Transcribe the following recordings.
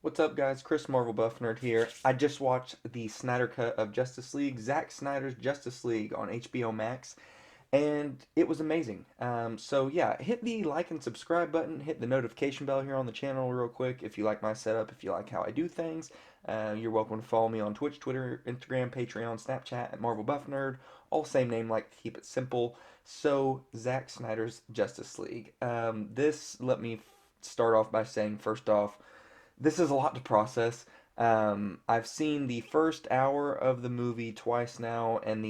What's up, guys? Chris Marvel Buff Nerd here. I just watched the Snyder Cut of Justice League, Zack Snyder's Justice League on HBO Max, and it was amazing. So yeah, hit the like and subscribe button, hit the notification bell here on the channel real quick if you like my setup, if you like how I do things. You're welcome to follow me on Twitch, Twitter, Instagram, Patreon, Snapchat at Marvel Buff Nerd. All same name, like to keep it simple. So Zack Snyder's Justice League. Let me start off by saying first off, this is a lot to process. I've seen the first hour of the movie twice now, and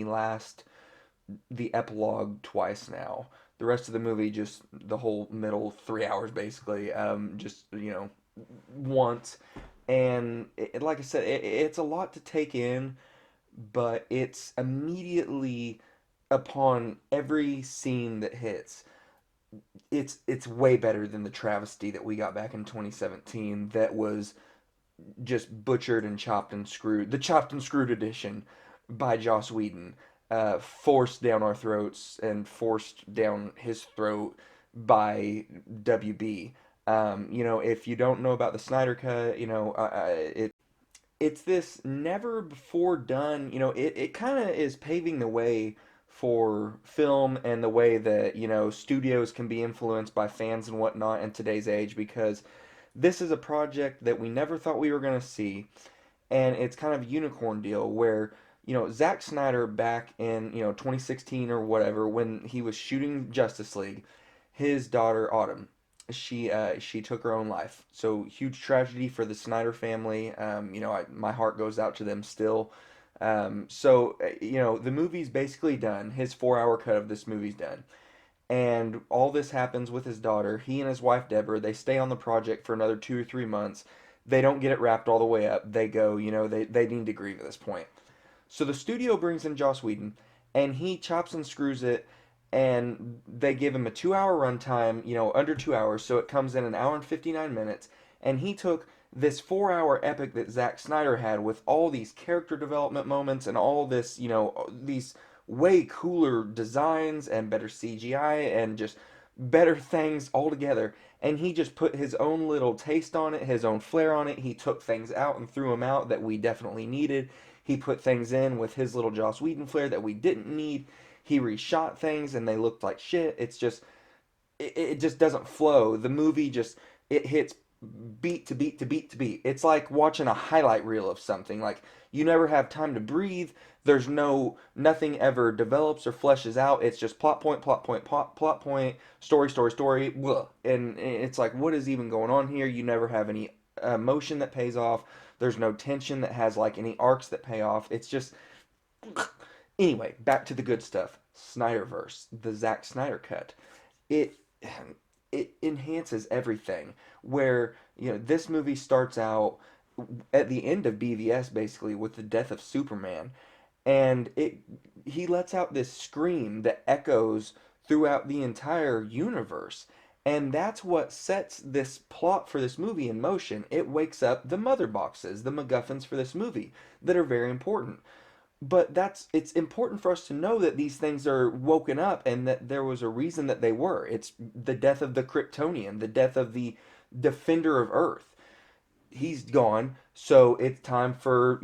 the epilogue twice now. The rest of the movie, just the whole middle 3 hours, basically, once. And like I said, it's a lot to take in, but it's immediately upon every scene that hits it's way better than the travesty that we got back in 2017 that was just butchered and chopped and screwed. The chopped and screwed edition by Joss Whedon, forced down our throats and forced down his throat by WB. If you don't know about the Snyder Cut, it's this never before done. It kind of is paving the way for film and the way that studios can be influenced by fans and whatnot in today's age, because this is a project that we never thought we were going to see, and it's kind of a unicorn deal where Zack Snyder back in 2016 or whatever, when he was shooting Justice League, his daughter Autumn, she took her own life. So huge tragedy for the Snyder family. My heart goes out to them still. The movie's basically done. His 4 hour cut of this movie's done, and all this happens with his daughter. He and his wife Deborah, they stay on the project for another 2 or 3 months. They don't get it wrapped all the way up. They go, they need to grieve at this point. So the studio brings in Joss Whedon, and he chops and screws it, and they give him a 2 hour runtime, under 2 hours, so it comes in an hour and 59 minutes. And he took this 4 hour epic that Zack Snyder had with all these character development moments and all this, these way cooler designs and better CGI and just better things altogether. And he just put his own little taste on it, his own flair on it. He took things out and threw them out that we definitely needed. He put things in with his little Joss Whedon flair that we didn't need. He reshot things and they looked like shit. It just doesn't flow. The movie just it hits beat to beat to beat to beat. It's like watching a highlight reel of something. Like you never have time to breathe. There's nothing ever develops or fleshes out. It's just plot point, plot point, plot point, story, story, story. Blah. And it's like, what is even going on here? You never have any emotion that pays off. There's no tension that has like any arcs that pay off. It's just anyway, back to the good stuff. Snyderverse, the Zack Snyder cut. It it enhances everything. Where this movie starts out at the end of BVS basically with the death of Superman, and it he lets out this scream that echoes throughout the entire universe. And that's what sets this plot for this movie in motion. It wakes up the mother boxes, the MacGuffins for this movie that are very important. But it's important for us to know that these things are woken up and that there was a reason that they were. It's the death of the Kryptonian, the death of the defender of Earth. He's gone, so it's time for,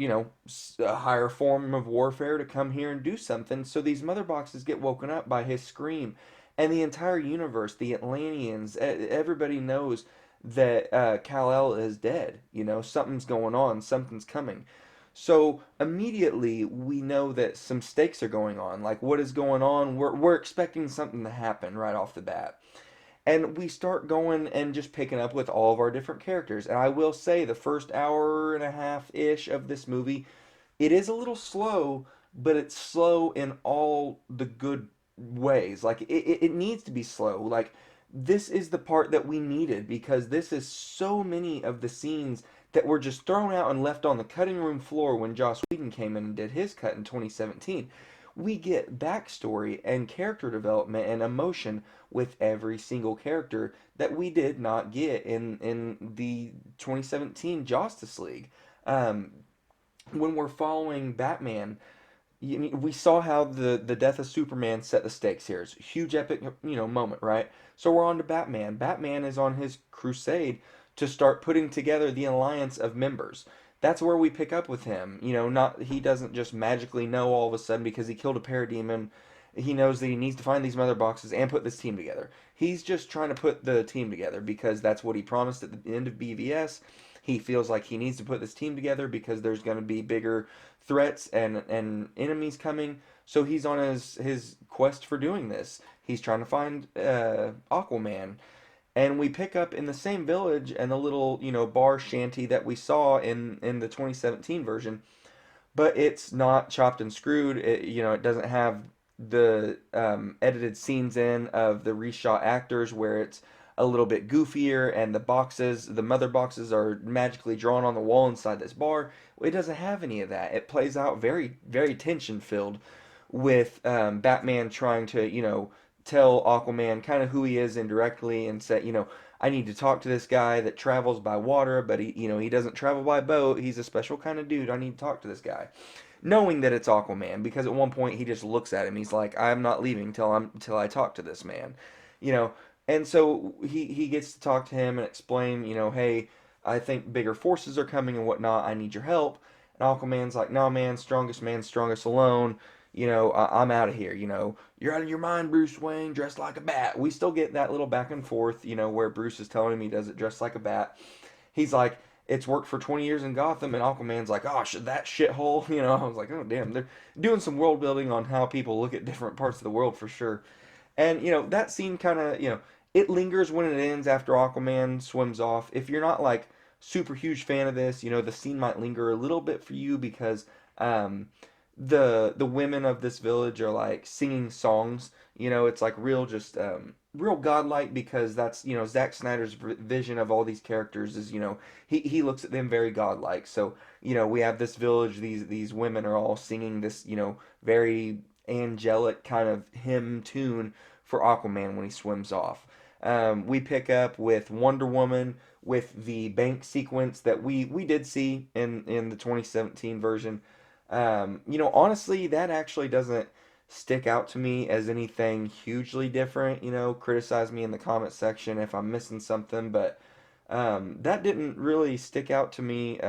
a higher form of warfare to come here and do something. So these mother boxes get woken up by his scream. And the entire universe, the Atlanteans, everybody knows that Kal-El is dead. Something's going on, something's coming. So immediately we know that some stakes are going on. Like, what is going on? We're expecting something to happen right off the bat. And we start going and just picking up with all of our different characters. And I will say the first hour and a half ish of this movie, it is a little slow, but it's slow in all the good ways. Like it needs to be slow. Like this is the part that we needed, because this is so many of the scenes that were just thrown out and left on the cutting room floor when Joss Whedon came in and did his cut in 2017. We get backstory and character development and emotion with every single character that we did not get in the 2017 Justice League. Um, when we're following Batman, we saw how the death of Superman set the stakes here. It's a huge epic moment, right? So we're on to Batman. Batman is on his crusade to start putting together the alliance of members. That's where we pick up with him. Not he doesn't just magically know all of a sudden because he killed a parademon. He knows that he needs to find these mother boxes and put this team together. He's just trying to put the team together because that's what he promised at the end of BVS. He feels like he needs to put this team together because there's going to be bigger threats and enemies coming. So he's on his quest for doing this. He's trying to find Aquaman, and we pick up in the same village and the little bar shanty that we saw in the 2017 version, but it's not chopped and screwed. It doesn't have the edited scenes in of the reshot actors where it's a little bit goofier and the mother boxes are magically drawn on the wall inside this bar. It doesn't have any of that. It plays out very, very tension filled with Batman trying to, tell Aquaman kind of who he is indirectly and say, I need to talk to this guy that travels by water, but he doesn't travel by boat. He's a special kind of dude. I need to talk to this guy. Knowing that it's Aquaman, because at one point he just looks at him. He's like, I'm not leaving till I talk to this man. You know, and so he gets to talk to him and explain, hey, I think bigger forces are coming and whatnot. I need your help. And Aquaman's like, no, man, strongest alone. I'm out of here. You're out of your mind, Bruce Wayne, dressed like a bat. We still get that little back and forth, where Bruce is telling him he does it dressed like a bat. He's like, it's worked for 20 years in Gotham, and Aquaman's like, oh, that shithole. I was like, oh, damn. They're doing some world building on how people look at different parts of the world for sure. And, that scene kind of, it lingers when it ends after Aquaman swims off. If you're not like super huge fan of this, the scene might linger a little bit for you because the women of this village are like singing songs. It's like real just real godlike because that's Zack Snyder's vision of all these characters is he looks at them very godlike. So we have this village. These women are all singing this very angelic kind of hymn tune for Aquaman when he swims off. We pick up with Wonder Woman with the bank sequence that we did see in the 2017 version. Honestly, that actually doesn't stick out to me as anything hugely different. Criticize me in the comment section if I'm missing something, but that didn't really stick out to me.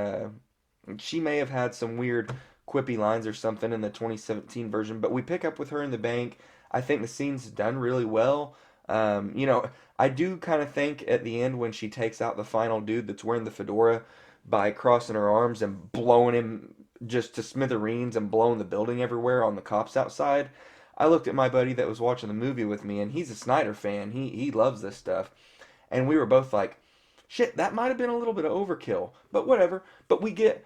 She may have had some weird quippy lines or something in the 2017 version, but we pick up with her in the bank. I think the scene's done really well. I do kind of think at the end when she takes out the final dude that's wearing the fedora by crossing her arms and blowing him just to smithereens and blowing the building everywhere on the cops outside. I looked at my buddy that was watching the movie with me, and he's a Snyder fan. He loves this stuff, and we were both like, "Shit, that might have been a little bit of overkill, but whatever." But we get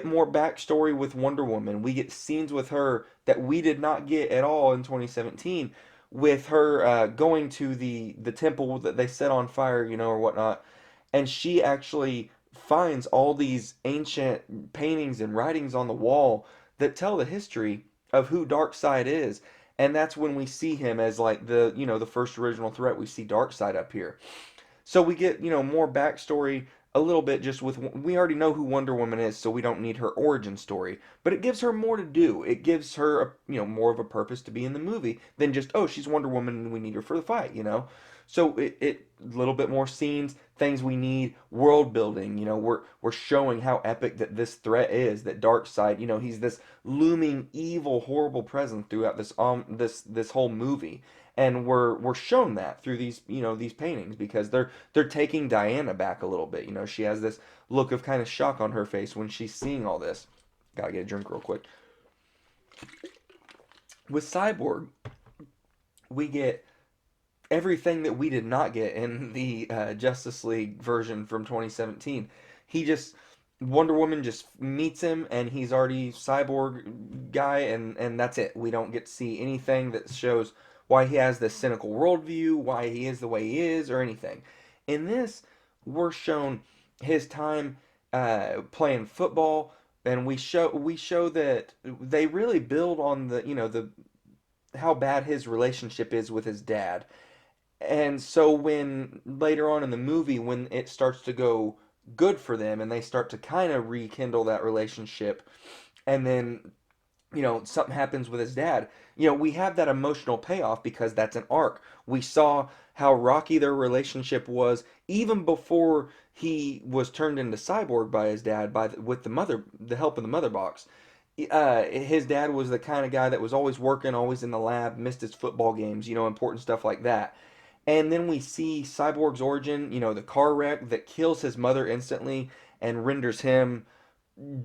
more backstory with Wonder Woman. We get scenes with her that we did not get at all in 2017, with her going to the temple that they set on fire, or whatnot, and she actually finds all these ancient paintings and writings on the wall that tell the history of who Darkseid is. And that's when we see him as like the first original threat. We see Darkseid up here. So we get, more backstory a little bit just with we already know who Wonder Woman is, so we don't need her origin story, but it gives her more to do. It gives her more of a purpose to be in the movie than just, oh, she's Wonder Woman and we need her for the fight. So it a little bit more scenes, things we need, world building. We're showing how epic that this threat is, that Darkseid, he's this looming evil, horrible presence throughout this whole movie. And we're shown that through these paintings because they're taking Diana back a little bit. She has this look of kind of shock on her face when she's seeing all this. Gotta get a drink real quick. With Cyborg, we get everything that we did not get in the Justice League version from 2017. He just Wonder Woman just meets him and he's already Cyborg guy, and that's it. We don't get to see anything that shows why he has this cynical worldview, why he is the way he is, or anything. In this, we're shown his time playing football, and we show that they really build on the how bad his relationship is with his dad. And so when later on in the movie, when it starts to go good for them and they start to kind of rekindle that relationship, and then something happens with his dad. We have that emotional payoff because that's an arc. We saw how rocky their relationship was even before he was turned into cyborg by his dad with the help of the mother box. His dad was the kind of guy that was always working, always in the lab, missed his football games, important stuff like that. And then we see Cyborg's origin, the car wreck that kills his mother instantly and renders him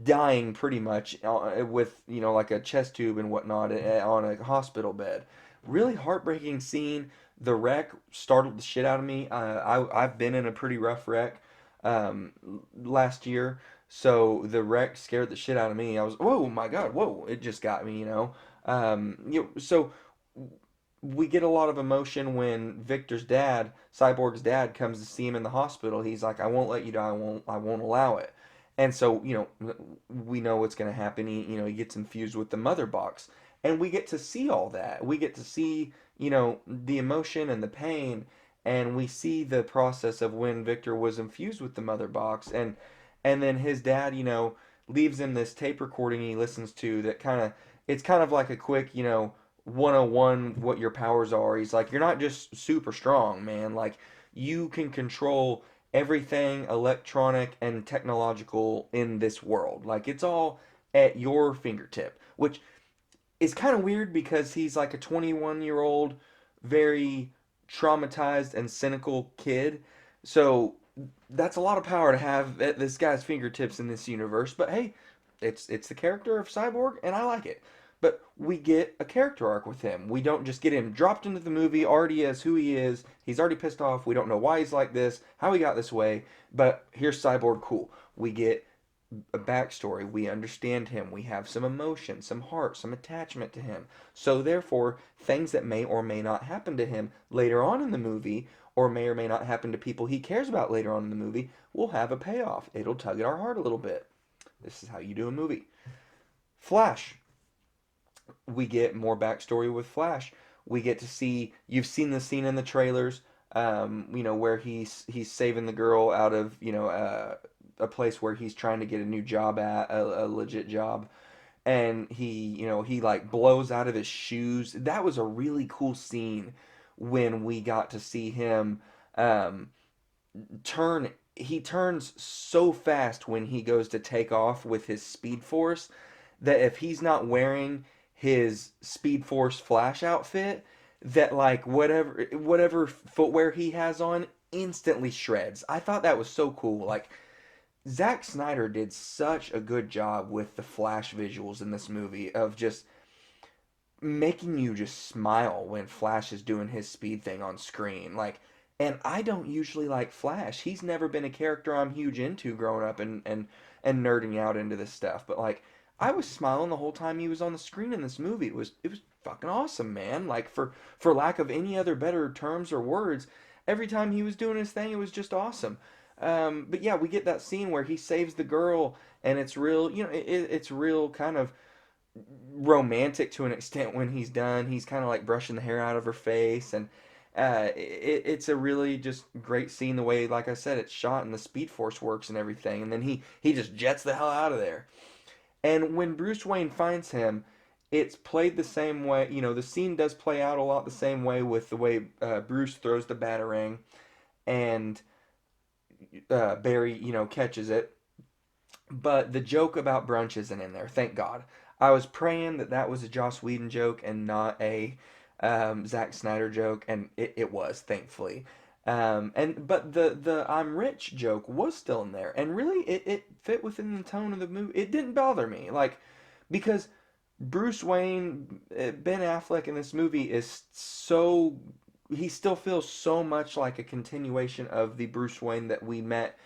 dying pretty much with like a chest tube and whatnot on a hospital bed. Really heartbreaking scene. The wreck startled the shit out of me. I've been in a pretty rough wreck um, last year, so the wreck scared the shit out of me. I was, whoa, my God, whoa! It just got me. So we get a lot of emotion when Victor's dad, Cyborg's dad, comes to see him in the hospital. He's like, "I won't let you die. I won't allow it." And so, we know what's going to happen. He gets infused with the mother box, and we get to see all that. We get to see, the emotion and the pain, and we see the process of when Victor was infused with the mother box, and then his dad, leaves him this tape recording he listens to that it's kind of like a quick, 101 what your powers are. He's like, you're not just super strong, man. Like, you can control everything electronic and technological in this world. Like, it's all at your fingertip, which is kind of weird because he's like a 21-year-old, very traumatized and cynical kid. So that's a lot of power to have at this guy's fingertips in this universe. But hey, it's the character of Cyborg, and I like it. But we get a character arc with him. We don't just get him dropped into the movie already as who he is. He's already pissed off. We don't know why he's like this, how he got this way. But here's Cyborg, cool. We get a backstory. We understand him. We have some emotion, some heart, some attachment to him. So therefore, things that may or may not happen to him later on in the movie, or may not happen to people he cares about later on in the movie, will have a payoff. It'll tug at our heart a little bit. This is how you do a movie. Flash. We get more backstory with Flash. We get to see, you've seen the scene in the trailers, where he's saving the girl out of, a place where he's trying to get a new job at, a legit job. And he like blows out of his shoes. That was a really cool scene when we got to see him um, turn. He turns so fast when he goes to take off with his Speed Force that if he's not wearing his Speed Force Flash outfit, that like whatever footwear he has on instantly shreds. I thought that was so cool. Like, Zack Snyder did such a good job with the Flash visuals in this movie of just making you just smile when Flash is doing his speed thing on screen. Like, and I don't usually like Flash. He's never been a character I'm huge into growing up and nerding out into this stuff. But like, I was smiling the whole time he was on the screen in this movie. It was fucking awesome, man. Like, for lack of any other better terms or words, every time he was doing his thing, it was just awesome. But yeah, we get that scene where he saves the girl, and it's real, it's real kind of romantic to an extent when he's done. He's kind of like brushing the hair out of her face, and it's a really just great scene the way, like I said, it's shot and the Speed Force works and everything. And then he just jets the hell out of there. And when Bruce Wayne finds him, it's played the same way. The scene does play out a lot the same way with the way Bruce throws the Batarang, and Barry, catches it. But the joke about brunch isn't in there, thank God. I was praying that that was a Joss Whedon joke and not a Zack Snyder joke, and it was, thankfully. But the I'm rich joke was still in there, and really it fit within the tone of the movie. It didn't bother me, like, because Bruce Wayne, Ben Affleck in this movie is so, he still feels so much like a continuation of the Bruce Wayne that we met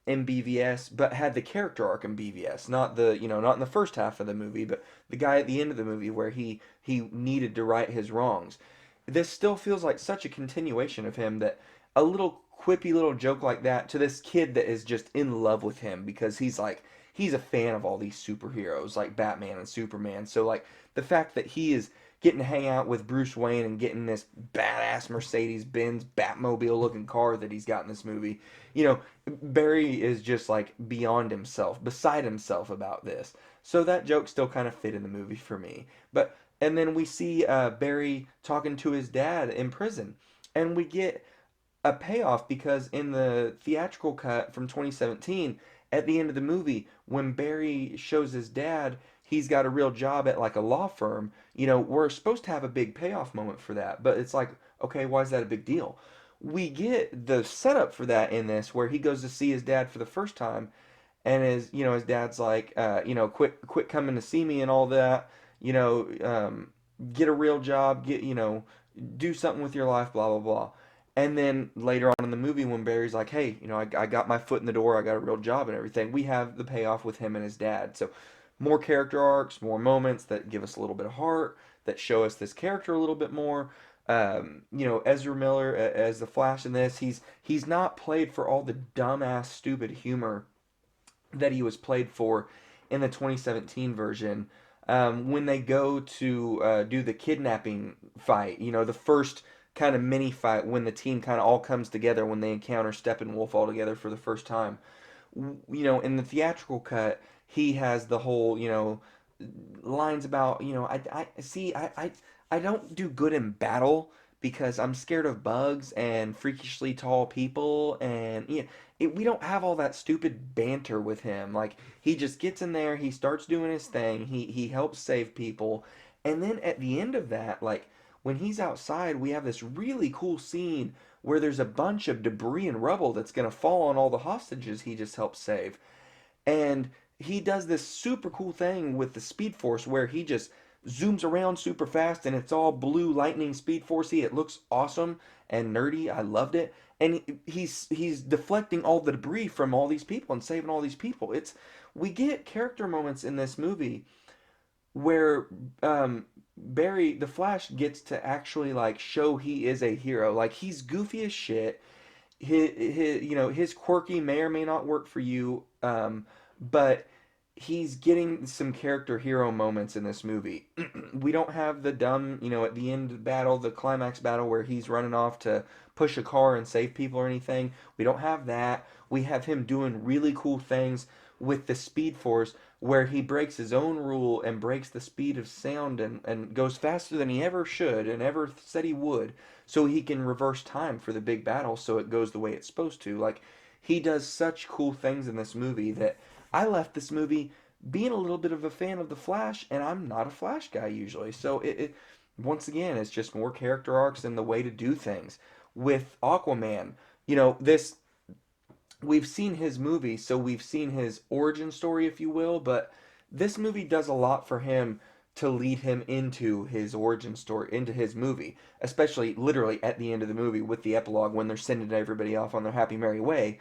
in BVS, but had the character arc in BVS, not not in the first half of the movie, but the guy at the end of the movie where he needed to right his wrongs. This still feels like such a continuation of him, that a little quippy little joke like that to this kid that is just in love with him because he's a fan of all these superheroes like Batman and Superman. So like the fact that he is getting to hang out with Bruce Wayne and getting this badass Mercedes Benz Batmobile looking car that he's got in this movie. You know, Barry is just like beyond himself, beside himself about this. So that joke still kind of fit in the movie for me. But and then we see Barry talking to his dad in prison, and we get a payoff because in the theatrical cut from 2017, at the end of the movie, when Barry shows his dad he's got a real job at like a law firm, you know, we're supposed to have a big payoff moment for that. But it's like, okay, why is that a big deal? We get the setup for that in this where he goes to see his dad for the first time, and his dad's like, quit coming to see me and all that, you know, get a real job, do something with your life, blah blah blah. And then later on in the movie, when Barry's like, hey, I got my foot in the door, I got a real job and everything, we have the payoff with him and his dad. So more character arcs, more moments that give us a little bit of heart, that show us this character a little bit more. Ezra Miller as the Flash in this, he's not played for all the dumbass, stupid humor that he was played for in the 2017 version. When they go to do the kidnapping fight, the first kind of mini fight when the team kind of all comes together when they encounter Steppenwolf all together for the first time. In the theatrical cut, he has the whole, lines about, I don't do good in battle because I'm scared of bugs and freakishly tall people, and we don't have all that stupid banter with him. Like, he just gets in there, he starts doing his thing, he helps save people, and then at the end of that, like, when he's outside, we have this really cool scene where there's a bunch of debris and rubble that's going to fall on all the hostages he just helped save. And he does this super cool thing with the Speed Force where he just zooms around super fast and it's all blue lightning Speed Forcey. It looks awesome and nerdy. I loved it. And he's deflecting all the debris from all these people and saving all these people. We get character moments in this movie where Barry the Flash gets to actually like show he is a hero. Like, he's goofy as shit. His quirky may or may not work for you, but he's getting some character hero moments in this movie. We don't have the dumb, at the end of the battle, the climax battle where he's running off to push a car and save people or anything. We don't have that. We have him doing really cool things with the Speed Force where he breaks his own rule and breaks the speed of sound and goes faster than he ever should and ever said he would, so he can reverse time for the big battle so it goes the way it's supposed to. Like, he does such cool things in this movie that I left this movie being a little bit of a fan of the Flash, and I'm not a Flash guy usually. So it once again, it's just more character arcs and the way to do things. With Aquaman, this we've seen his movie, so we've seen his origin story, if you will, but this movie does a lot for him to lead him into his origin story, into his movie, especially literally at the end of the movie with the epilogue when they're sending everybody off on their happy merry way.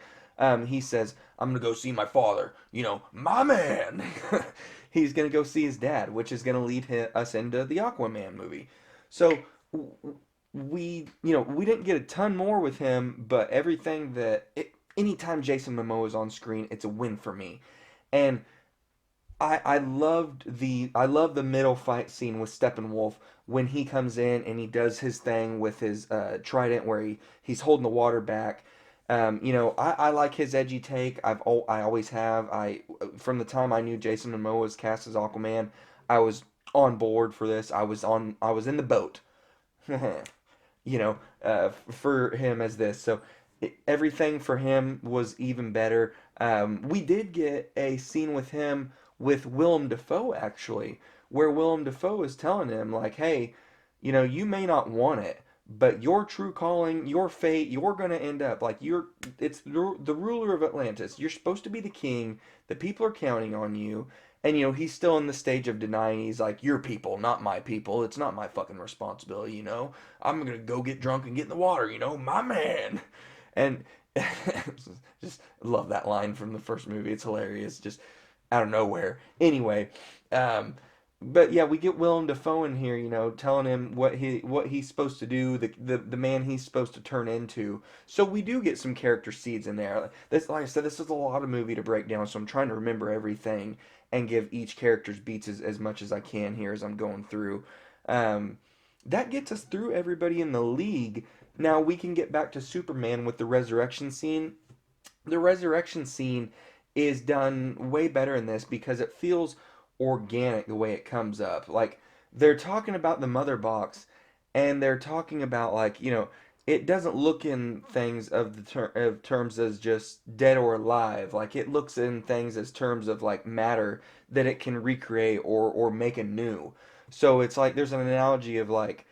He says, I'm gonna go see my father, my man. He's gonna go see his dad, which is gonna lead us into the Aquaman movie. So we didn't get a ton more with him, but anytime Jason Momoa is on screen, it's a win for me. And I love the middle fight scene with Steppenwolf when he comes in and he does his thing with his trident where he's holding the water back. I like his edgy take. I always have. From the time I knew Jason Momoa was cast as Aquaman, I was on board for this. I was in the boat. For him as this. So everything for him was even better. We did get a scene with him with Willem Dafoe actually, where Willem Dafoe is telling him like, hey, you may not want it, but your true calling, your fate, you're gonna end up like it's the ruler of Atlantis. You're supposed to be the king. The people are counting on you. And he's still in the stage of denying. He's like, your people, not my people. It's not my fucking responsibility, I'm gonna go get drunk and get in the water, my man. And just love that line from the first movie. It's hilarious, just out of nowhere. Anyway, but yeah, we get Willem Dafoe in here, telling him what he's supposed to do, the man he's supposed to turn into. So we do get some character seeds in there. This, like I said, this is a lot of movie to break down, so I'm trying to remember everything and give each character's beats as much as I can here as I'm going through. Um, that gets us through everybody in the league. Now we can get back to Superman with the resurrection scene. The resurrection scene is done way better in this because it feels organic the way it comes up. Like they're talking about the mother box and they're talking about like, it doesn't look in things of of terms as just dead or alive. Like it looks in things as terms of like matter that it can recreate or make anew. So it's like there's an analogy of like,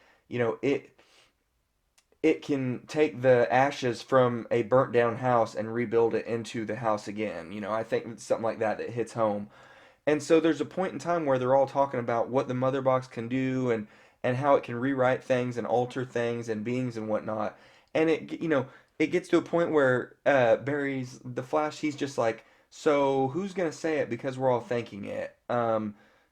it can take the ashes from a burnt down house and rebuild it into the house again. I think it's something like that that hits home. And so there's a point in time where they're all talking about what the mother box can do and how it can rewrite things and alter things and beings and whatnot. And it gets to a point where Barry's the Flash. He's just like, so who's gonna say it because we're all thinking it.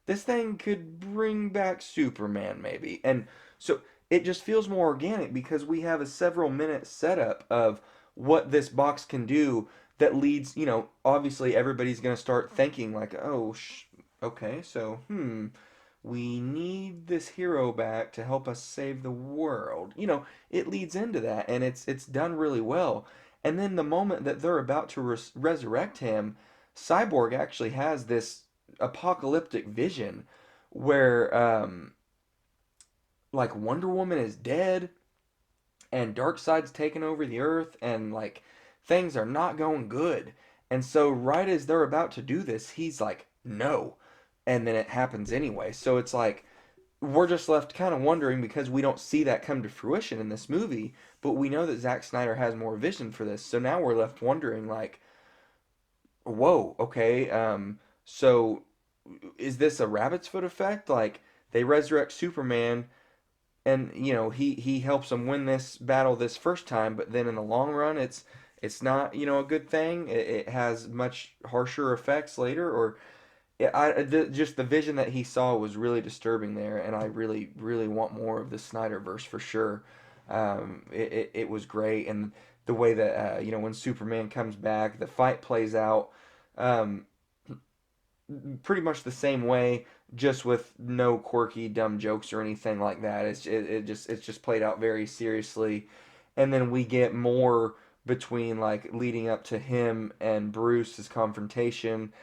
This thing could bring back Superman maybe. And so it just feels more organic because we have a several minute setup of what this box can do that leads, obviously everybody's going to start thinking like, oh, okay, so, we need this hero back to help us save the world. It leads into that and it's done really well. And then the moment that they're about to resurrect him, Cyborg actually has this apocalyptic vision where like Wonder Woman is dead and Darkseid's taken over the earth and like things are not going good. And so right as they're about to do this, he's like, "No." And then it happens anyway. So it's like we're just left kind of wondering because we don't see that come to fruition in this movie, but we know that Zack Snyder has more vision for this. So now we're left wondering like, "Whoa, okay, so is this a rabbit's foot effect? Like they resurrect Superman and he helps them win this battle this first time, but then in the long run it's not a good thing. It has much harsher effects later, or just the vision that he saw was really disturbing there, and I really really want more of the Snyderverse for sure. It was great, and the way that when Superman comes back, the fight plays out. Um, Pretty much the same way, just with no quirky dumb jokes or anything like that. It's just played out very seriously, and then we get more between like leading up to him and Bruce's confrontation,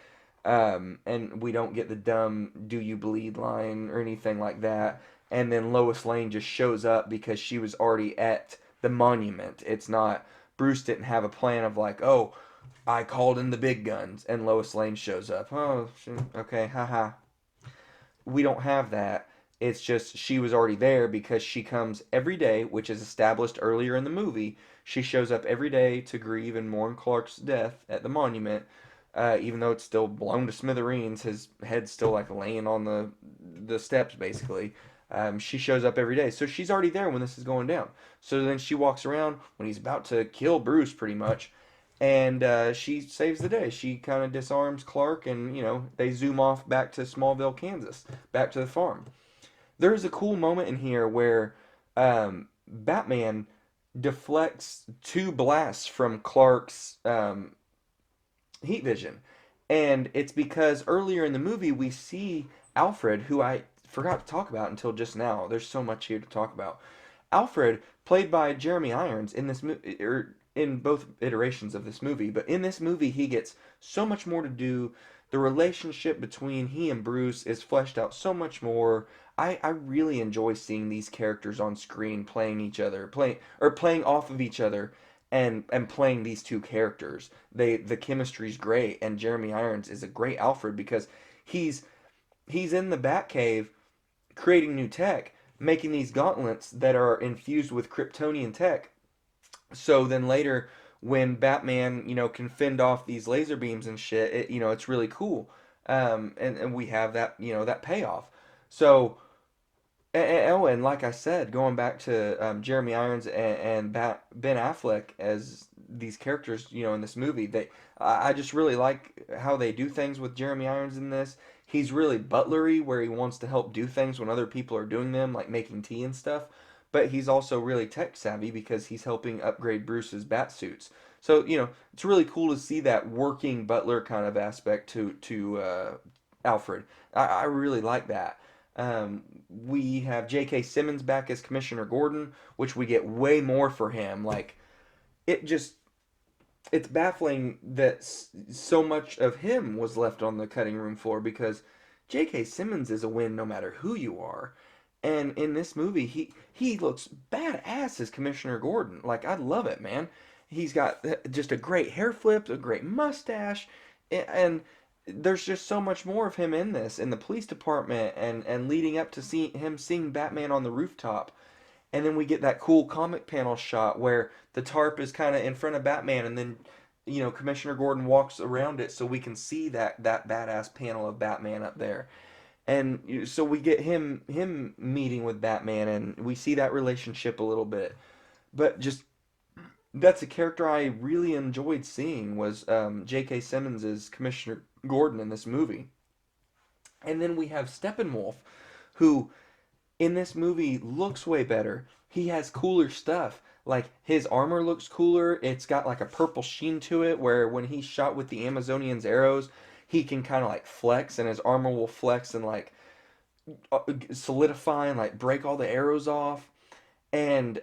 and we don't get the dumb "Do you bleed" line or anything like that. And then Lois Lane just shows up because she was already at the monument. It's not Bruce didn't have a plan of like, oh, I called in the big guns, and Lois Lane shows up. Oh, okay, haha. We don't have that. It's just she was already there because she comes every day, which is established earlier in the movie. She shows up every day to grieve and mourn Clark's death at the monument, even though it's still blown to smithereens. His head's still like laying on the steps, basically. She shows up every day, so she's already there when this is going down. So then she walks around when he's about to kill Bruce, pretty much, and she saves the day. She kind of disarms Clark, and they zoom off back to Smallville, Kansas, back to the farm. There's a cool moment in here where Batman deflects two blasts from Clark's heat vision, and it's because earlier in the movie we see Alfred, who I forgot to talk about until just now. There's so much here to talk about. Alfred, played by Jeremy Irons in this movie, or in both iterations of this movie, but in this movie he gets so much more to do. The relationship between he and Bruce is fleshed out so much more. I really enjoy seeing these characters on screen playing each other, playing off of each other, and playing these two characters. The chemistry's great, and Jeremy Irons is a great Alfred because he's he's in the Batcave creating new tech, making these gauntlets that are infused with Kryptonian tech. So then later, when Batman, can fend off these laser beams and shit, it's really cool. And we have that, that payoff. So, and like I said, going back to Jeremy Irons and Ben Affleck as these characters, in this movie, I just really like how they do things with Jeremy Irons in this. He's really butlery, where he wants to help do things when other people are doing them, like making tea and stuff. But he's also really tech savvy because he's helping upgrade Bruce's bat suits. So it's really cool to see that working butler kind of aspect to Alfred. I really like that. We have J.K. Simmons back as Commissioner Gordon, which we get way more for him. Like, it just, it's baffling that so much of him was left on the cutting room floor because J.K. Simmons is a win no matter who you are. And in this movie, he looks badass as Commissioner Gordon. Like, I love it, man. He's got just a great hair flip, a great mustache, and there's just so much more of him in this, in the police department, and leading up to him seeing Batman on the rooftop. And then we get that cool comic panel shot where the tarp is kind of in front of Batman, and then Commissioner Gordon walks around it so we can see that badass panel of Batman up there. And so we get him meeting with Batman, and we see that relationship a little bit. But just that's a character I really enjoyed seeing was J.K. Simmons as Commissioner Gordon in this movie. And then we have Steppenwolf, who in this movie looks way better. He has cooler stuff. Like his armor looks cooler. It's got like a purple sheen to it where when he's shot with the Amazonian's arrows, he can kind of like flex and his armor will flex and like solidify and like break all the arrows off. And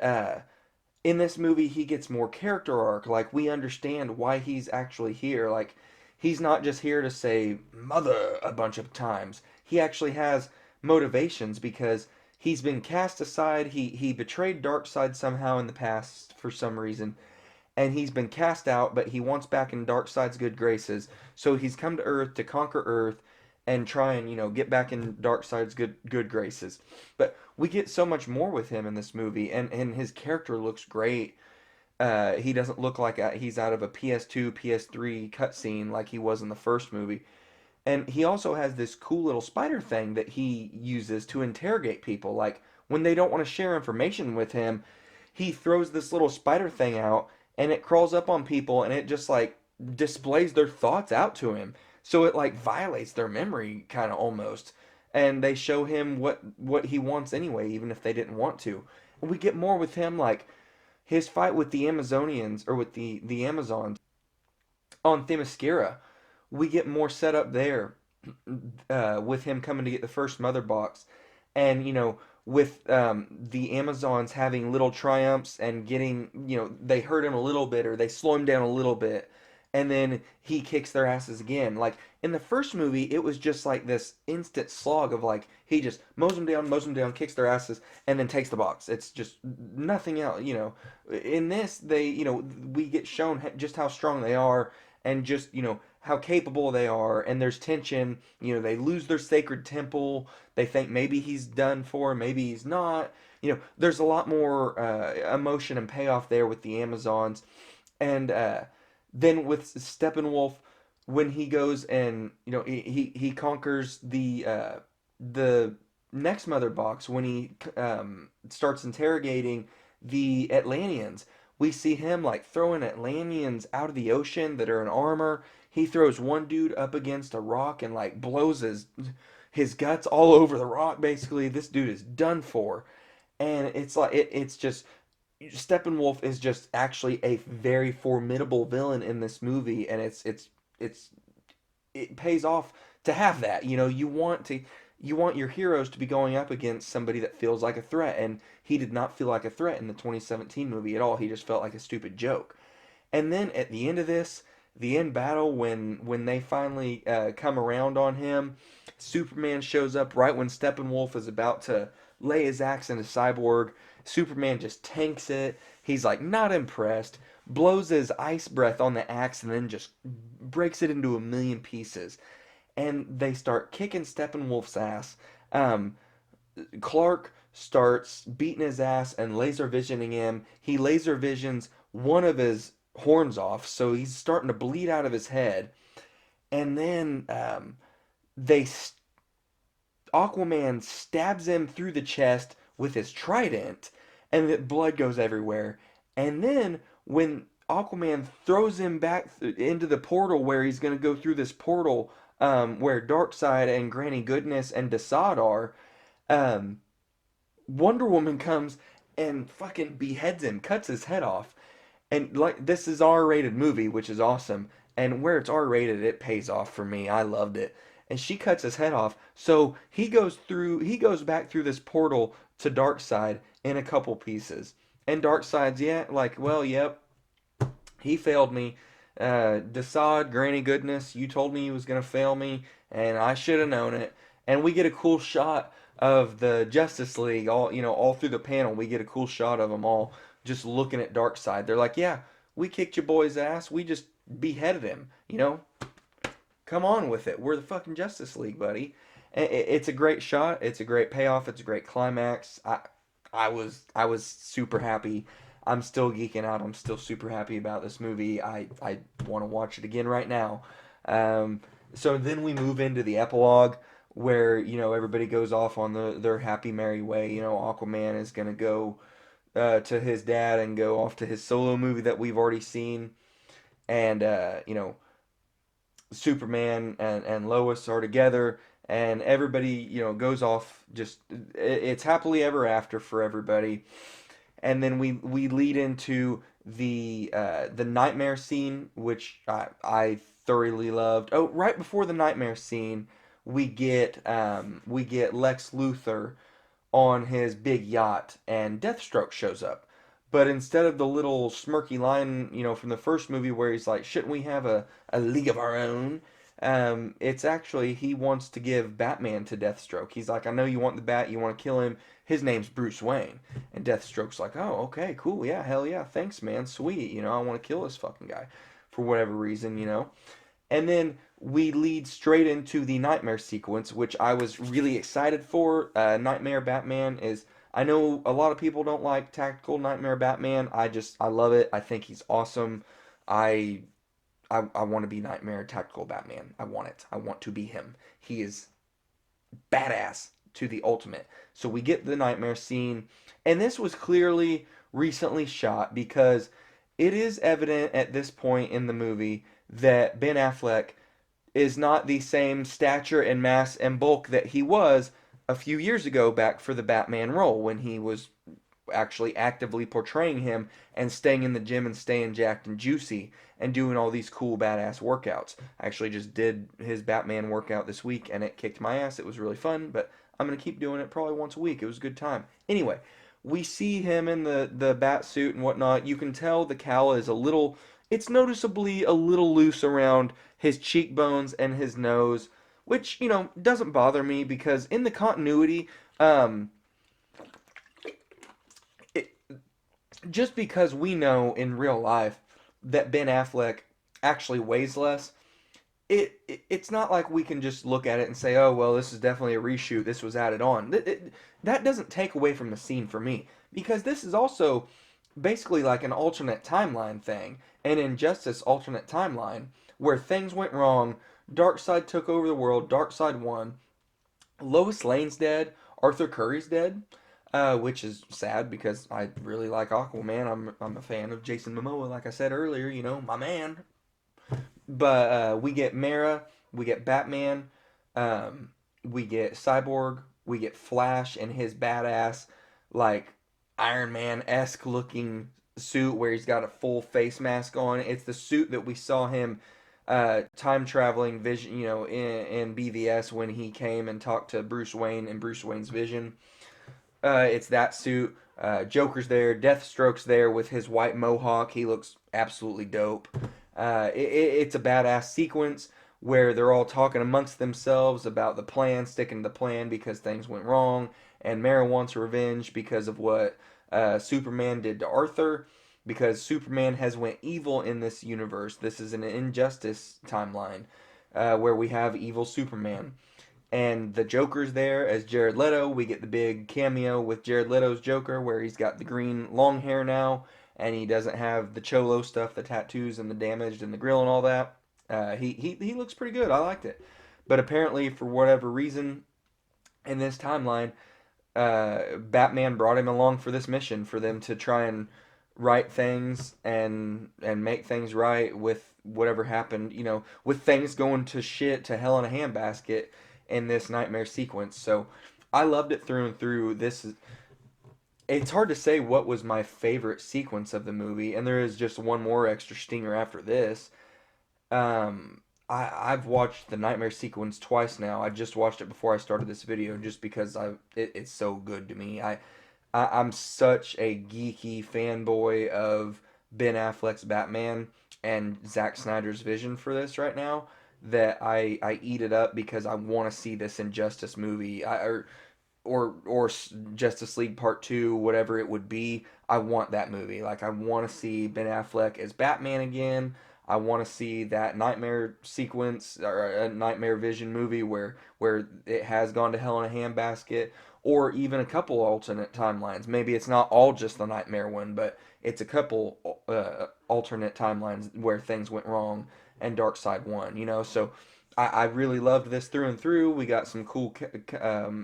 in this movie he gets more character arc. Like we understand why he's actually here. Like he's not just here to say mother a bunch of times. He actually has motivations because he's been cast aside. He betrayed Darkseid somehow in the past for some reason, and he's been cast out, but he wants back in Darkseid's good graces. So he's come to Earth to conquer Earth and try and get back in Darkseid's good graces. But we get so much more with him in this movie, and his character looks great. He doesn't look like he's out of a PS2, PS3 cutscene like he was in the first movie. And he also has this cool little spider thing that he uses to interrogate people. Like when they don't want to share information with him, he throws this little spider thing out and it crawls up on people and it just like displays their thoughts out to him. So it like violates their memory kind of almost. And they show him what he wants anyway, even if they didn't want to. We get more with him like his fight with the Amazonians or with the Amazons on Themyscira. We get more set up there with him coming to get the first mother box, and with the Amazons having little triumphs and getting they hurt him a little bit or they slow him down a little bit, and then he kicks their asses again. Like in the first movie, it was just like this instant slog of like he just mows them down, kicks their asses, and then takes the box. It's just nothing else. In this, they we get shown just how strong they are and just how capable they are, and there's tension. They lose their sacred temple. They think maybe he's done for, maybe he's not. There's a lot more emotion and payoff there with the Amazons, and then with Steppenwolf, when he goes and he conquers the next mother box when he starts interrogating the Atlanteans. We see him like throwing Atlanteans out of the ocean that are in armor. He throws one dude up against a rock and like blows his guts all over the rock. Basically, this dude is done for, and it's like it's just Steppenwolf is just actually a very formidable villain in this movie, and it's it pays off to have that. You want your heroes to be going up against somebody that feels like a threat, and he did not feel like a threat in the 2017 movie at all. He just felt like a stupid joke. And then at the end of this, the end battle when they finally come around on him, Superman shows up right when Steppenwolf is about to lay his axe into Cyborg. Superman just tanks it. He's like not impressed, blows his ice breath on the axe, and then just breaks it into a million pieces. And they start kicking Steppenwolf's ass. Clark starts beating his ass and laser visioning him. He laser visions one of his horns off, so he's starting to bleed out of his head. And then they Aquaman stabs him through the chest with his trident, and the blood goes everywhere. And then when Aquaman throws him back into the portal where he's going to go through this portal where Darkseid and Granny Goodness and Desaad are, um, Wonder Woman comes and fucking beheads him, cuts his head off. And like this is R-rated movie, which is awesome. And where it's R-rated, it pays off for me. I loved it. and she cuts his head off. So he goes back through this portal to Darkseid in a couple pieces. And Darkseid's, yeah, like, well, yep, he failed me. Desaad, Granny Goodness, you told me he was gonna fail me, and I should have known it. And we get a cool shot of the Justice League, all through the panel. We get a cool shot of them all just looking at Darkseid. They're like, yeah, we kicked your boy's ass. We just beheaded him. Come on with it. We're the fucking Justice League, buddy. It's a great shot. It's a great payoff. It's a great climax. I was super happy. I'm still geeking out. I'm still super happy about this movie. I want to watch it again right now. Um, so then we move into the epilogue where everybody goes off on their happy merry way. Aquaman is gonna go to his dad and go off to his solo movie that we've already seen, and Superman and Lois are together, and everybody goes off. Just it's happily ever after for everybody. And then we lead into the nightmare scene, which I thoroughly loved. Oh, right before the nightmare scene, we get Lex Luthor on his big yacht, and Deathstroke shows up. But instead of the little smirky line, from the first movie where he's like, "Shouldn't we have a league of our own?" It's actually he wants to give Batman to Deathstroke. He's like, "I know you want the bat, you want to kill him. His name's Bruce Wayne." And Deathstroke's like, "Oh, okay, cool, yeah, hell yeah, thanks, man, sweet. I want to kill this fucking guy for whatever reason. And then we lead straight into the nightmare sequence, which I was really excited for. Nightmare Batman is. I know a lot of people don't like Tactical Nightmare Batman. I love it. I think he's awesome. I I want to be Nightmare Tactical Batman. I want it. I want to be him. He is badass to the ultimate. So we get the nightmare scene, and this was clearly recently shot because it is evident at this point in the movie that Ben Affleck is not the same stature and mass and bulk that he was a few years ago back for the Batman role when he was actually actively portraying him and staying in the gym and staying jacked and juicy and doing all these cool badass workouts. I actually just did his Batman workout this week and it kicked my ass. It was really fun, but I'm going to keep doing it probably once a week. It was a good time. Anyway, we see him in the bat suit and whatnot. You can tell the cowl is it's noticeably a little loose around his cheekbones and his nose, which, doesn't bother me because in the continuity, it, just because we know in real life that Ben Affleck actually weighs less, it's not like we can just look at it and say, oh, well, this is definitely a reshoot. This was added on. That doesn't take away from the scene for me because this is also basically like an alternate timeline thing, an Injustice alternate timeline where things went wrong. Darkseid took over the world. Darkseid won. Lois Lane's dead. Arthur Curry's dead, which is sad because I really like Aquaman. I'm a fan of Jason Momoa, like I said earlier. My man. But we get Mara, we get Batman, we get Cyborg, we get Flash and his badass, like Iron Man esque looking suit where he's got a full face mask on. It's the suit that we saw him time traveling vision, in BVS when he came and talked to Bruce Wayne and Bruce Wayne's vision. It's that suit. Joker's there. Deathstroke's there with his white mohawk. He looks absolutely dope. It's a badass sequence where they're all talking amongst themselves about the plan, sticking to the plan because things went wrong, and Mara wants revenge because of what Superman did to Arthur. Because Superman has went evil in this universe. This is an injustice timeline where we have evil Superman. And the Joker's there as Jared Leto. We get the big cameo with Jared Leto's Joker where he's got the green long hair now and he doesn't have the cholo stuff, the tattoos and the damaged and the grill and all that. He looks pretty good. I liked it. But apparently, for whatever reason, in this timeline, Batman brought him along for this mission for them to try and right things and make things right with whatever happened. With things going to shit to hell in a handbasket in this nightmare sequence. So I loved it through and through. It's hard to say what was my favorite sequence of the movie, and there is just one more extra stinger after this. I've watched the Nightmare sequence twice now. I just watched it before I started this video just because it's so good to me. I'm such a geeky fanboy of Ben Affleck's Batman and Zack Snyder's vision for this right now that I eat it up because I want to see this Injustice movie. Or Justice League Part 2, whatever it would be. I want that movie. Like I want to see Ben Affleck as Batman again. I want to see that Nightmare sequence or a Nightmare Vision movie where it has gone to hell in a handbasket, or even a couple alternate timelines. Maybe it's not all just the Nightmare one, but it's a couple alternate timelines where things went wrong and Darkseid won. So I really loved this through and through. We got some cool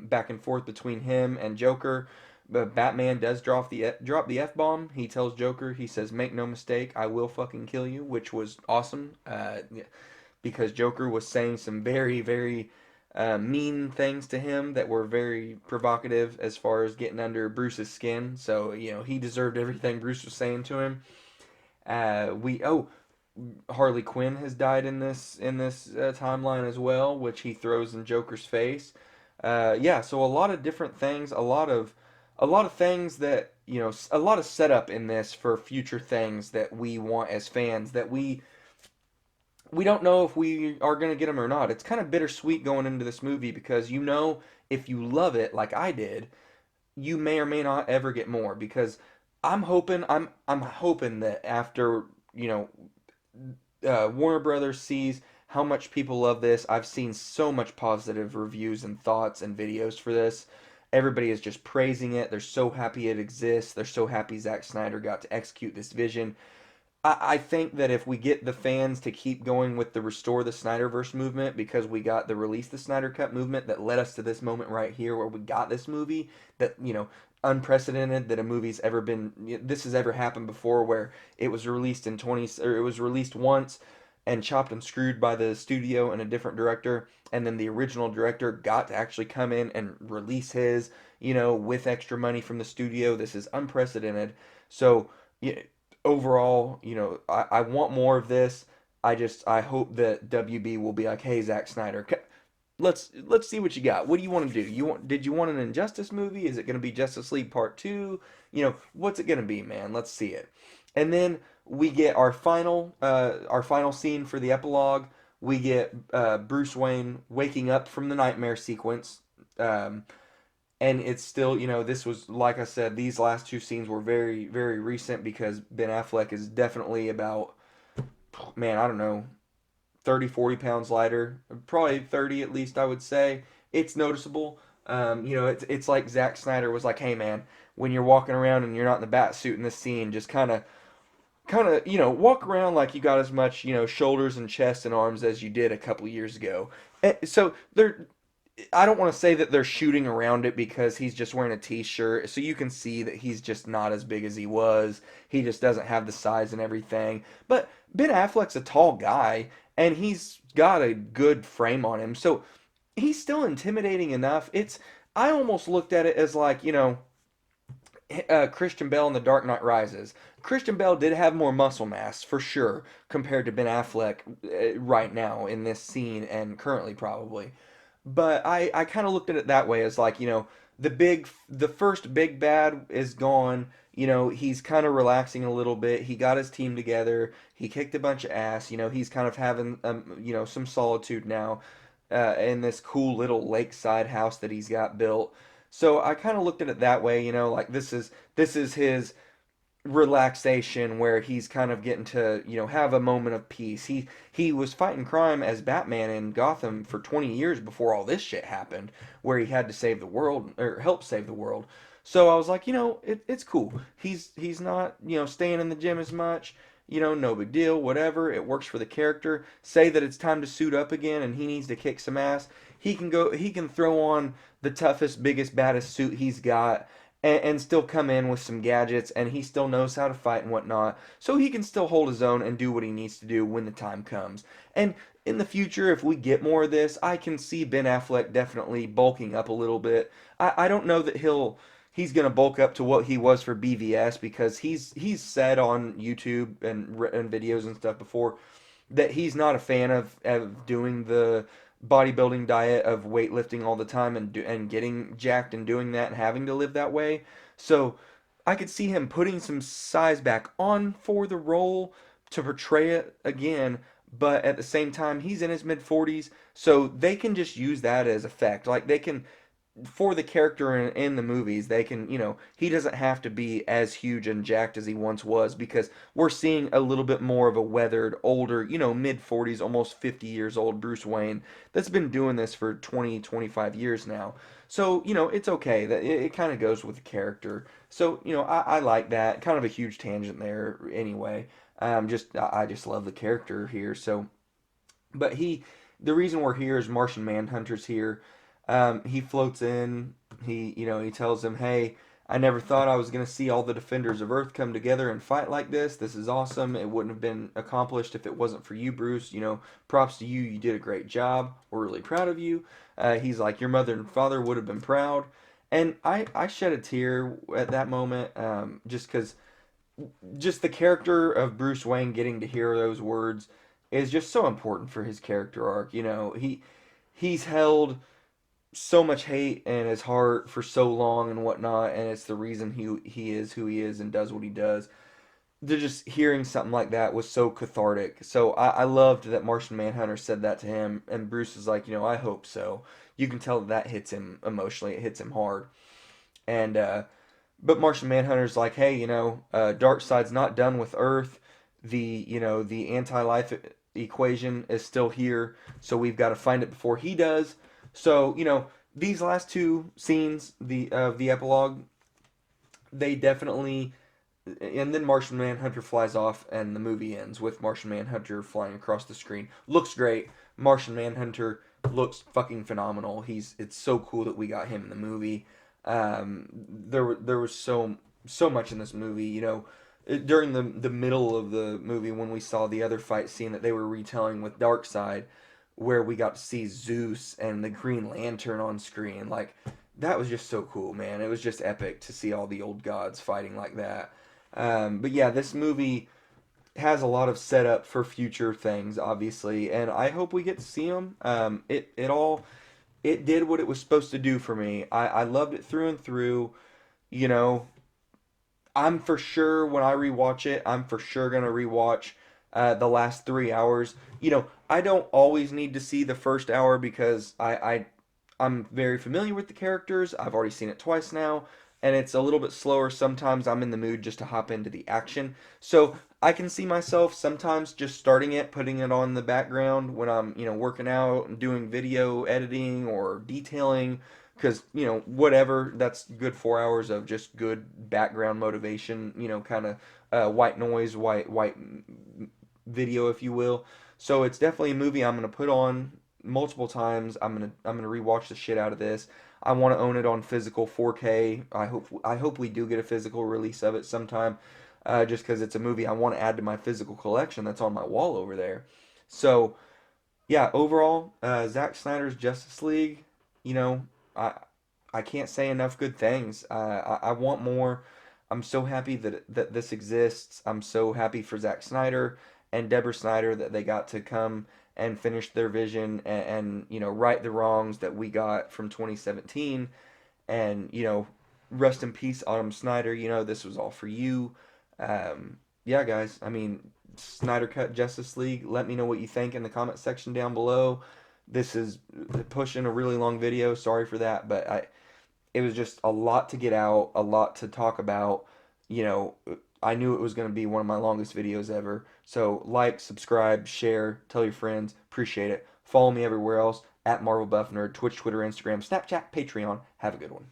back and forth between him and Joker. But Batman does drop the F bomb. He tells Joker, he says, "Make no mistake, I will fucking kill you," which was awesome. Because Joker was saying some very, very mean things to him that were very provocative as far as getting under Bruce's skin. So he deserved everything Bruce was saying to him. We Harley Quinn has died in this timeline as well, which he throws in Joker's face. Yeah, so a lot of different things, a lot of things that a lot of setup in this for future things that we want as fans that we don't know if we are going to get them or not. It's kind of bittersweet going into this movie because if you love it like I did, you may or may not ever get more because I'm hoping that after Warner Brothers sees how much people love this. I've seen so much positive reviews and thoughts and videos for this. Everybody is just praising it. They're so happy it exists. They're so happy Zack Snyder got to execute this vision. I think that if we get the fans to keep going with the Restore the Snyderverse movement, because we got the Release the Snyder Cut movement that led us to this moment right here where we got this movie that, unprecedented that a movie's ever been, this has ever happened before where it was released or it was released once and chopped and screwed by the studio and a different director, and then the original director got to actually come in and release his, with extra money from the studio. This is unprecedented. So, yeah, overall, I want more of this. I hope that WB will be like, "Hey, Zack Snyder, let's see what you got. What do you want to do? Did you want an Injustice movie? Is it going to be Justice League Part 2? What's it going to be, man? Let's see it." And then we get our final scene for the epilogue. We get Bruce Wayne waking up from the nightmare sequence. Um, and it's still, this was, like I said, these last two scenes were very, very recent because Ben Affleck is definitely about, man, I don't know, 30, 40 pounds lighter. Probably 30 at least, I would say. It's noticeable. It's like Zack Snyder was like, "Hey, man, when you're walking around and you're not in the bat suit in this scene, just kind of walk around like you got as much shoulders and chest and arms as you did a couple years ago." So I don't want to say that they're shooting around it because he's just wearing a t-shirt, so you can see that he's just not as big as he was. He just doesn't have the size and everything. But Ben Affleck's a tall guy and he's got a good frame on him, so he's still intimidating enough. I almost looked at it as like Christian Bale in The Dark Knight Rises. Christian Bale did have more muscle mass for sure compared to Ben Affleck right now in this scene and currently probably. But I kind of looked at it that way as like, the first big bad is gone. He's kind of relaxing a little bit. He got his team together. He kicked a bunch of ass. He's kind of having some solitude now in this cool little lakeside house that he's got built. So I kind of looked at it that way, like this is his relaxation where he's kind of getting to have a moment of peace. He was fighting crime as Batman in Gotham for 20 years before all this shit happened, where he had to save the world or help save the world. So I was like, it's cool. He's not staying in the gym as much. No big deal. Whatever. It works for the character. Say that it's time to suit up again and he needs to kick some ass. He can go. He can throw on the toughest, biggest, baddest suit he's got and still come in with some gadgets, and he still knows how to fight and whatnot, so he can still hold his own and do what he needs to do when the time comes. And in the future, if we get more of this, I can see Ben Affleck definitely bulking up a little bit. I don't know that he's gonna bulk up to what he was for BVS because he's said on YouTube and videos and stuff before that he's not a fan of doing the bodybuilding diet of weightlifting all the time and getting jacked and doing that and having to live that way. So I could see him putting some size back on for the role to portray it again, but at the same time he's in his mid 40s, so they can just use that as effect. Like they can, for the character in the movies, they can, he doesn't have to be as huge and jacked as he once was because we're seeing a little bit more of a weathered, older, mid 40s, almost 50 years old Bruce Wayne that's been doing this for 20, 25 years now. So, it's okay that it kind of goes with the character. So, I like that. Kind of a huge tangent there anyway. I just love the character here. So, but the reason we're here is Martian Manhunter's here. He floats in. He tells him, "Hey, I never thought I was gonna see all the defenders of Earth come together and fight like this. This is awesome. It wouldn't have been accomplished if it wasn't for you, Bruce. Props to you. You did a great job. We're really proud of you." He's like, "Your mother and father would have been proud." And I shed a tear at that moment, just because just the character of Bruce Wayne getting to hear those words is just so important for his character arc. He's held so much hate in his heart for so long and whatnot, and it's the reason he is who he is and does what he does. Just hearing something like that was so cathartic. So I loved that Martian Manhunter said that to him, and Bruce is like, I hope so. You can tell that hits him emotionally. It hits him hard. And but Martian Manhunter's like, hey, Darkseid's not done with Earth. The anti-life equation is still here, so we've got to find it before he does. So, these last two scenes, the epilogue, they definitely, and then Martian Manhunter flies off, and the movie ends with Martian Manhunter flying across the screen. Looks great. Martian Manhunter looks fucking phenomenal. It's so cool that we got him in the movie. There was so much in this movie. During the middle of the movie when we saw the other fight scene that they were retelling with Darkseid, where we got to see Zeus and the Green Lantern on screen. Like, that was just so cool, man. It was just epic to see all the old gods fighting like that. But yeah, this movie has a lot of setup for future things, obviously, and I hope we get to see them. It did what it was supposed to do for me. I loved it through and through. You know, I'm for sure when I rewatch it, I'm for sure gonna rewatch the last 3 hours. I don't always need to see the first hour because I'm very familiar with the characters. I've already seen it twice now, and it's a little bit slower. Sometimes I'm in the mood just to hop into the action. So I can see myself sometimes just starting it, putting it on the background when I'm, working out and doing video editing or detailing. Because, whatever, that's good 4 hours of just good background motivation, kind of white noise, white video, if you will. So it's definitely a movie I'm gonna put on multiple times. I'm gonna rewatch the shit out of this. I want to own it on physical 4K. I hope we do get a physical release of it sometime. Just because it's a movie I want to add to my physical collection that's on my wall over there. So yeah, overall, Zack Snyder's Justice League. You know, I I can't say enough good things. I want more. I'm so happy that this exists. I'm so happy for Zack Snyder and Deborah Snyder that they got to come and finish their vision and right the wrongs that we got from 2017. And rest in peace, Autumn Snyder. This was all for you. Yeah, guys. I mean, Snyder Cut Justice League. Let me know what you think in the comment section down below. This is pushing a really long video. Sorry for that, but it was just a lot to get out, a lot to talk about. You know, I knew it was going to be one of my longest videos ever. So like, subscribe, share, tell your friends. Appreciate it. Follow me everywhere else at Marvel Buff Nerd, Twitch, Twitter, Instagram, Snapchat, Patreon. Have a good one.